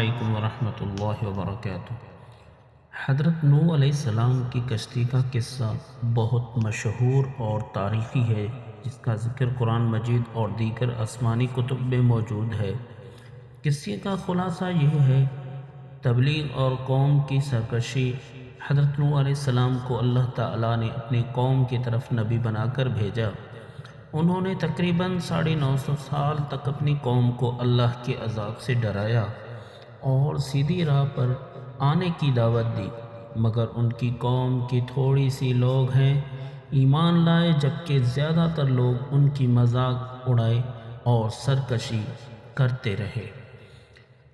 علیکم ورحمۃ اللہ وبرکاتہ۔ حضرت نوح علیہ السلام کی کشتی کا قصہ بہت مشہور اور تاریخی ہے، جس کا ذکر قرآن مجید اور دیگر آسمانی کتب میں موجود ہے۔ قصے کا خلاصہ یہ ہے، تبلیغ اور قوم کی سرکشی۔ حضرت نوح علیہ السلام کو اللہ تعالیٰ نے اپنی قوم کی طرف نبی بنا کر بھیجا۔ انہوں نے تقریباً 950 سال تک اپنی قوم کو اللہ کے عذاب سے ڈرایا اور سیدھی راہ پر آنے کی دعوت دی، مگر ان کی قوم کی تھوڑی سی لوگ ہیں ایمان لائے، جبکہ زیادہ تر لوگ ان کی مذاق اڑائے اور سرکشی کرتے رہے۔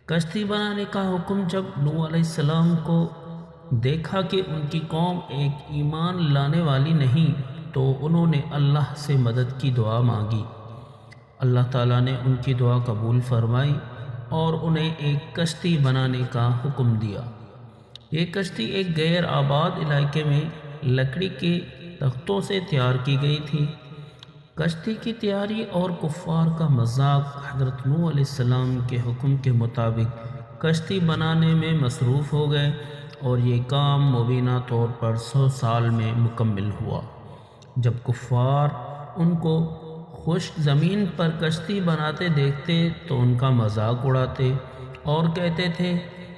کشتی بنانے کا حکم جب نوح علیہ السلام کو دیکھا کہ ان کی قوم ایک ایمان لانے والی نہیں، تو انہوں نے اللہ سے مدد کی دعا مانگی۔ اللہ تعالیٰ نے ان کی دعا قبول فرمائی اور انہیں ایک کشتی بنانے کا حکم دیا۔ یہ کشتی ایک غیر آباد علاقے میں لکڑی کے تختوں سے تیار کی گئی تھی۔ کشتی کی تیاری اور کفار کا مذاق حضرت نوح علیہ السلام کے حکم کے مطابق کشتی بنانے میں مصروف ہو گئے، اور یہ کام مبینہ طور پر 100 سال میں مکمل ہوا۔ جب کفار ان کو خشک زمین پر کشتی بناتے دیکھتے تو ان کا مذاق اڑاتے اور کہتے تھے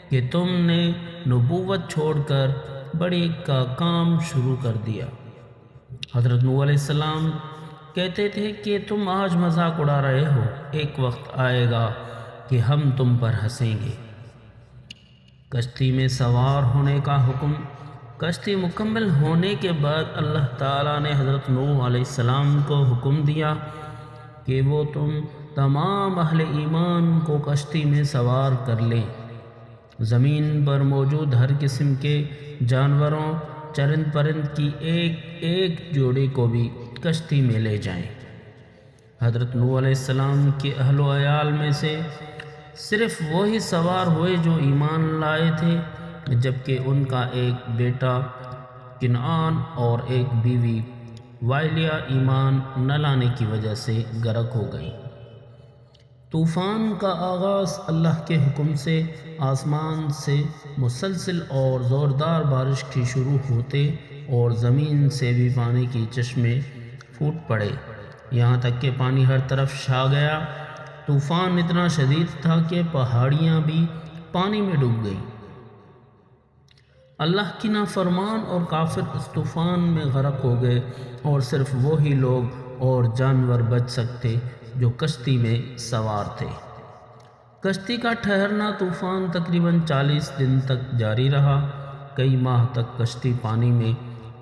کہ تم نے نبوت چھوڑ کر بڑی کا کام شروع کر دیا۔ حضرت نوح علیہ السلام کہتے تھے کہ تم آج مذاق اڑا رہے ہو، ایک وقت آئے گا کہ ہم تم پر ہنسیں گے۔ کشتی میں سوار ہونے کا حکم۔ کشتی مکمل ہونے کے بعد اللہ تعالیٰ نے حضرت نوح علیہ السلام کو حکم دیا کہ وہ تمام اہل ایمان کو کشتی میں سوار کر لیں۔ زمین پر موجود ہر قسم کے جانوروں، چرند پرند کی ایک ایک جوڑے کو بھی کشتی میں لے جائیں۔ حضرت نوح علیہ السلام کے اہل و عیال میں سے صرف وہی سوار ہوئے جو ایمان لائے تھے، جبکہ ان کا ایک بیٹا کنعان اور ایک بیوی وائلیہ ایمان نہ لانے کی وجہ سے غرق ہو گئی۔ طوفان کا آغاز اللہ کے حکم سے آسمان سے مسلسل اور زوردار بارش کی شروع ہوتے اور زمین سے بھی پانی کے چشمے پھوٹ پڑے، یہاں تک کہ پانی ہر طرف چھا گیا۔ طوفان اتنا شدید تھا کہ پہاڑیاں بھی پانی میں ڈوب گئیں۔ اللہ کی نافرمان اور کافر اس طوفان میں غرق ہو گئے، اور صرف وہی لوگ اور جانور بچ سکتے جو کشتی میں سوار تھے۔ کشتی کا ٹھہرنا طوفان تقریباً 40 دن تک جاری رہا۔ کئی ماہ تک کشتی پانی میں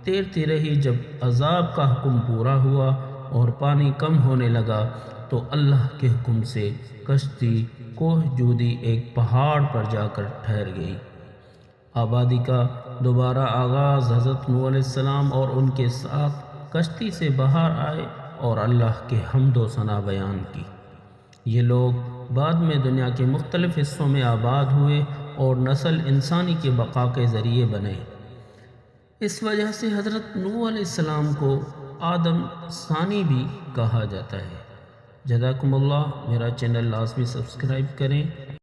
تیرتی رہی۔ جب عذاب کا حکم پورا ہوا اور پانی کم ہونے لگا تو اللہ کے حکم سے کشتی کوہ جودی ایک پہاڑ پر جا کر ٹھہر گئی۔ آبادی کا دوبارہ آغاز۔ حضرت نوح علیہ السلام اور ان کے ساتھ کشتی سے باہر آئے اور اللہ کے حمد و ثنا بیان کی۔ یہ لوگ بعد میں دنیا کے مختلف حصوں میں آباد ہوئے اور نسل انسانی کے بقا کے ذریعے بنے۔ اس وجہ سے حضرت نوح علیہ السلام کو آدم ثانی بھی کہا جاتا ہے۔ جزاکم اللہ۔ میرا چینل لازمی سبسکرائب کریں۔